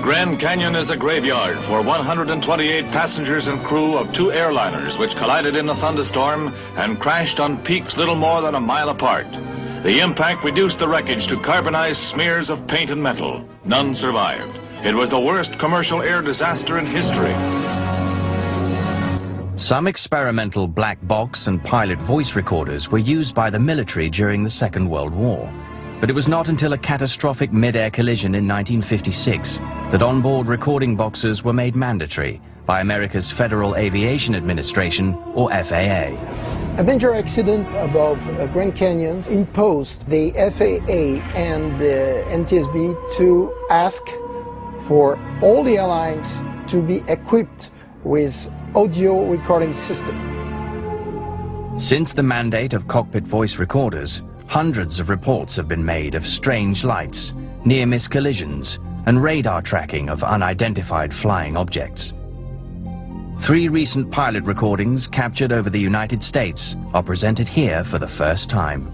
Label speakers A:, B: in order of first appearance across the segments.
A: Grand Canyon is a graveyard for 128 passengers and crew of two airliners which collided in a thunderstorm and crashed on peaks little more than a mile apart. The impact reduced the wreckage to carbonized smears of paint and metal. None survived. It was the worst commercial air disaster in history.
B: Some experimental black box and pilot voice recorders were used by the military during the Second World War. But it was not until a catastrophic mid-air collision in 1956 that onboard recording boxes were made mandatory by America's Federal Aviation Administration, or FAA.
C: A major accident above Grand Canyon imposed the FAA and the NTSB to ask for all the airlines to be equipped with audio recording system.
B: Since the mandate of cockpit voice recorders, hundreds of reports have been made of strange lights, near-miss collisions, and radar tracking of unidentified flying objects. 3 recent pilot recordings captured over the United States are presented here for the first time.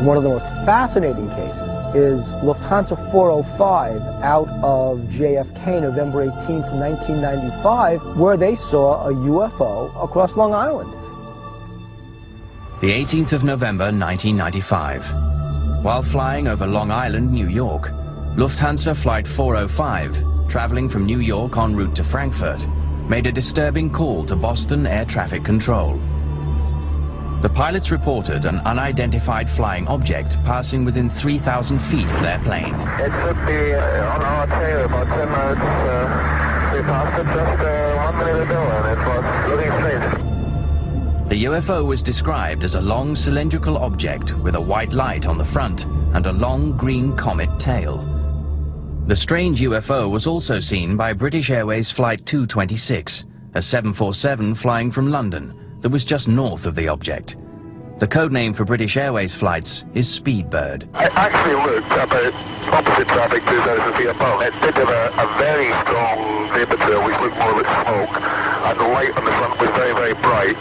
D: One of the most fascinating cases is Lufthansa 405 out of JFK November 18th, 1995, where they saw a UFO across Long Island.
B: The 18th of November 1995. While flying over Long Island, New York, Lufthansa Flight 405, traveling from New York en route to Frankfurt, made a disturbing call to Boston Air Traffic Control. The pilots reported an unidentified flying object passing within 3,000 feet of their plane.
E: It should be on our tail about 10 minutes. We passed it just 1 minute ago and it was looking strange.
B: The UFO was described as a long cylindrical object with a white light on the front and a long green comet tail. The strange UFO was also seen by British Airways Flight 226, a 747 flying from London that was just north of the object. The codename for British Airways flights is Speedbird.
E: I actually looked about opposite traffic 2,000 feet above. It did have a very strong vapor trail which looked more like smoke, and the light on the front was very, very bright.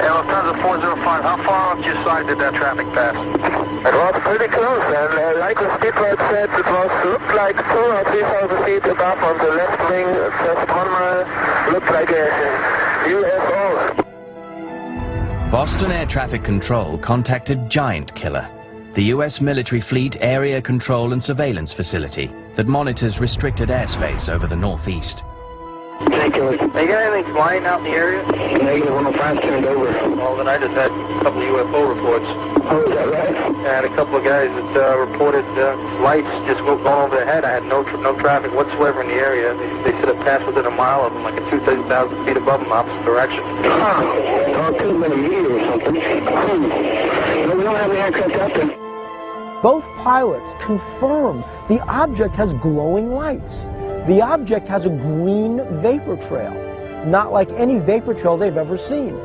F: Lufthansa 405, how far off your side did that traffic pass?
E: It was pretty close, and like the Speedbird said, it looked like 2,000 or 3,000 feet above on the left wing, just 1 mile, looked like a UFO.
B: Boston Air Traffic Control contacted Giant Killer, the U.S. military fleet area control and surveillance facility that monitors restricted airspace over the Northeast.
F: Hey, you got anything flying out in the area?
E: Negative 105 turned over.
F: Well, then I just had a couple of UFO reports.
E: Oh, is that right?
F: And a couple of guys that reported lights just going over their head. I had no traffic whatsoever in the area. They said it passed within a mile of them, like a 2,000 feet above them, opposite direction.
E: Oh, could have been a meteor or something. No, we don't have any aircraft out there.
D: Both pilots confirm the object has glowing lights. The object has a green vapor trail, not like any vapor trail they've ever seen.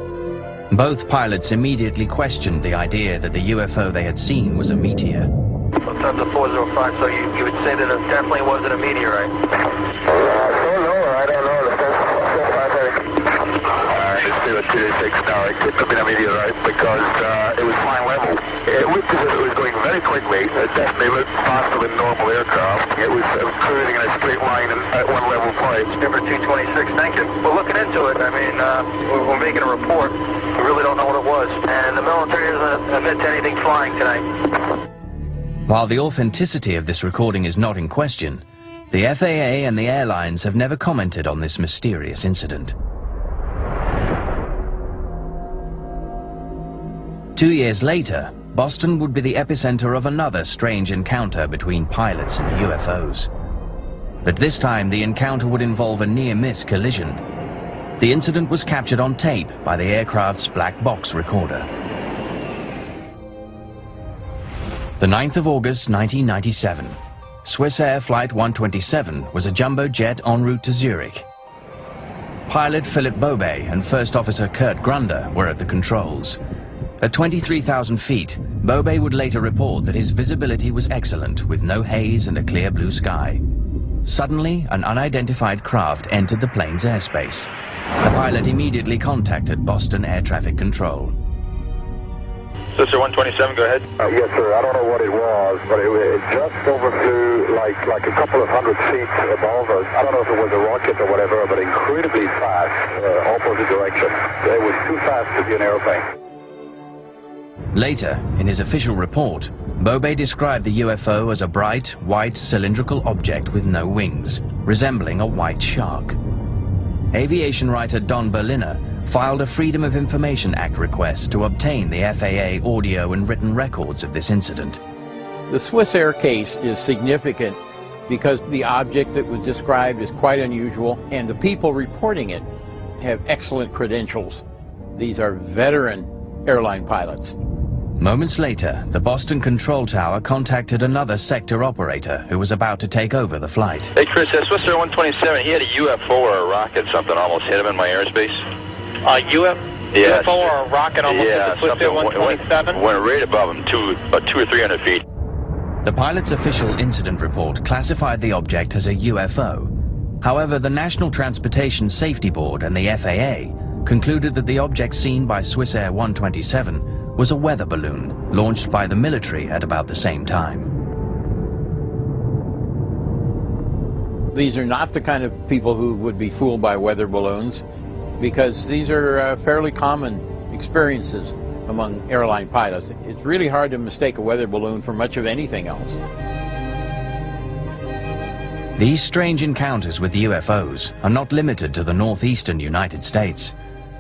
B: Both pilots immediately questioned the idea that the UFO they had seen was a meteor.
F: Lufthansa 405, so you would say that it definitely wasn't a meteorite?
E: I don't know. It's still a 286 now. It couldn't have been a meteorite because it was flying level. It looked as if it was going very quickly. It definitely looked faster than normal aircraft. It was cruising in a straight line and at one level flight.
F: Number 226, thank you. We're looking into it. I mean, we're making a report. We really don't know what it was. And the military doesn't admit to anything flying tonight.
B: While the authenticity of this recording is not in question, the FAA and the airlines have never commented on this mysterious incident. 2 years later, Boston would be the epicenter of another strange encounter between pilots and UFOs. But this time, the encounter would involve a near-miss collision. The incident was captured on tape by the aircraft's black box recorder. The 9th of August, 1997. Swiss Air Flight 127 was a jumbo jet en route to Zurich. Pilot Philip Bobet and First Officer Kurt Grunder were at the controls. At 23,000 feet, Bobet would later report that his visibility was excellent with no haze and a clear blue sky. Suddenly, an unidentified craft entered the plane's airspace. The pilot immediately contacted Boston Air Traffic Control.
G: Sister 127, go ahead.
E: Yes, sir. I don't know what it was, but it just overflew like a couple of 100 feet above us. I don't know if it was a rocket or whatever, but incredibly fast, opposite direction. It was too fast to be an airplane.
B: Later, in his official report, Bobe described the UFO as a bright, white, cylindrical object with no wings, resembling a white shark. Aviation writer Don Berliner filed a Freedom of Information Act request to obtain the FAA audio and written records of this incident.
H: The Swissair case is significant because the object that was described is quite unusual, and the people reporting it have excellent credentials. These are veteran airline pilots.
B: Moments later, the Boston Control Tower contacted another sector operator who was about to take over the flight.
G: Hey Chris, Swissair 127, he had a UFO or a rocket, something almost hit him in my airspace.
F: UFO or a rocket almost hit the Swissair 127?
G: Went right above him, about 200 or 300 feet.
B: The pilot's official incident report classified the object as a UFO. However, the National Transportation Safety Board and the FAA concluded that the object seen by Swissair 127 was a weather balloon launched by the military at about the same time.
H: These are not the kind of people who would be fooled by weather balloons, because these are fairly common experiences among airline pilots. It's really hard to mistake a weather balloon for much of anything else.
B: These strange encounters with UFOs are not limited to the northeastern United States.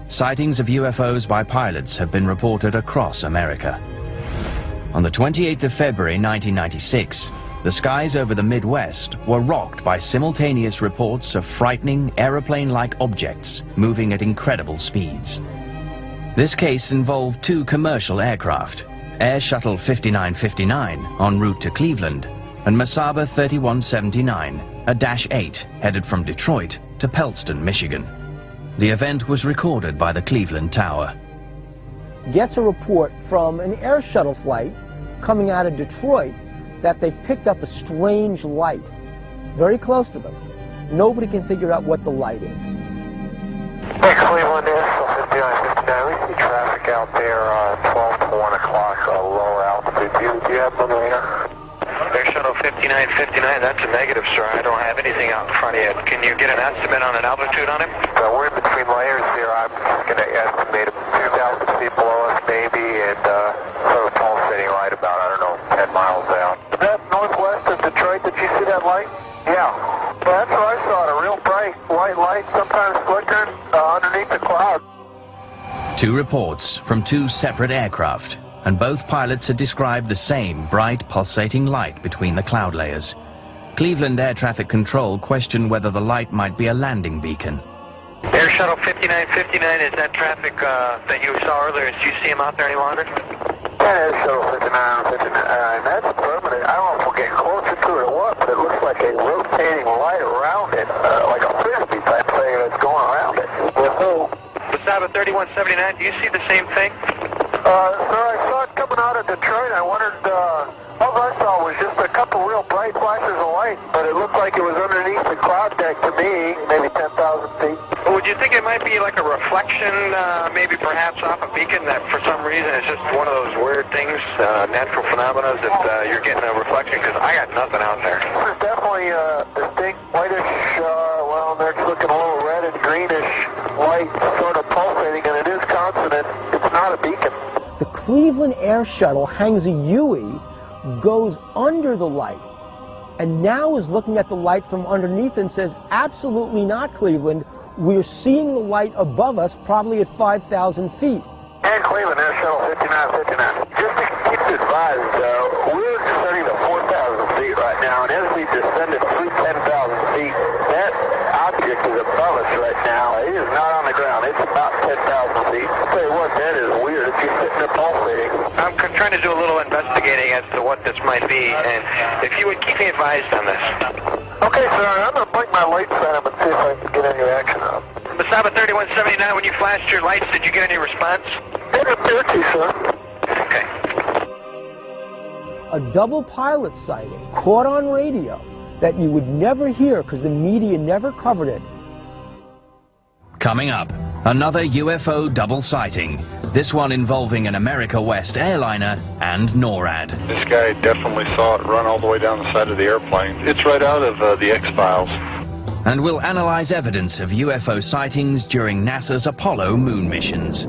B: Sightings of UFOs by pilots have been reported across America. On the 28th of February 1996, the skies over the Midwest were rocked by simultaneous reports of frightening aeroplane-like objects moving at incredible speeds. This case involved two commercial aircraft, Air Shuttle 5959 en route to Cleveland and Mesaba 3179, a Dash 8 headed from Detroit to Pellston, Michigan. The event was recorded by the Cleveland Tower.
D: Gets a report from an air shuttle flight coming out of Detroit that they've picked up a strange light very close to them. Nobody can figure out what the light is.
E: Hey, Cleveland, Air 5959. We see traffic out there 12 to 1 o'clock, lower altitude. Do you have the radar?
F: Air Shuttle 5959, that's a negative, sir. I don't have anything out in front of you. Can you get an estimate on an altitude on him?
E: We're in between layers here. I'm just going to estimate 2,000 feet below us, maybe, and sort of pulsating right about, I don't know, 10 miles out. Is that northwest of Detroit? Did you see that light? Yeah. Well, that's what I saw, a real bright white light, sometimes flickering underneath the cloud.
B: Two reports from two separate aircraft, and both pilots had described the same bright, pulsating light between the cloud layers. Cleveland Air Traffic Control questioned whether the light might be a landing beacon.
F: Air Shuttle 5959, is that traffic that you saw earlier? Do you see him out there any longer?
E: Air Shuttle 5959, that's permanent. I don't know if we'll get closer to it or what, but it looks like a rotating light around it, like a frisbee type thing that's going around it.
F: Mesaba 3179, do you see the same thing?
E: Sir, I saw it coming out of Detroit. I wondered, all I saw was just a couple real bright flashes of light, but it looked like it was underneath the cloud deck to me, maybe 10,000 feet.
F: Well, would you think it might be like a reflection, maybe perhaps off a beacon that for some reason it's just one of those weird things, natural phenomena that you're getting a reflection? Because I got nothing out there.
E: This is definitely a distinct whitish, well, it's looking a little red and greenish light sort of pulsating, and it is constant. It's not a beacon.
D: The Cleveland Air Shuttle hangs a Huey, goes under the light, and now is looking at the light from underneath and says, absolutely not, Cleveland. We're seeing the light above us, probably at 5,000 feet.
E: And Cleveland Air Shuttle 5959. Just to keep you advised, we're descending to 4,000 feet right now, and as we descended through 10,000 feet, that object is above us right now. It is not on the ground. It's about 10,000 feet. I'll tell you what, that is weird. It's just sitting there pulsating.
F: I'm trying to do a little investigating as to what this might be, and if you would keep me advised on this.
E: Okay, sir. I'm going to blink my lights at him and see if I can get any action on him.
F: Mesaba 3179, when you flashed your lights, did you get any response?
E: It appeared to, sir.
F: Okay.
D: A double pilot sighting caught on radio that you would never hear because the media never covered it.
B: Coming up, Another UFO double sighting, this one involving an America West airliner and NORAD.
I: This guy definitely saw it run all the way down the side of the airplane. It's right out of the X-Files.
B: And we'll analyze evidence of UFO sightings during NASA's Apollo moon missions.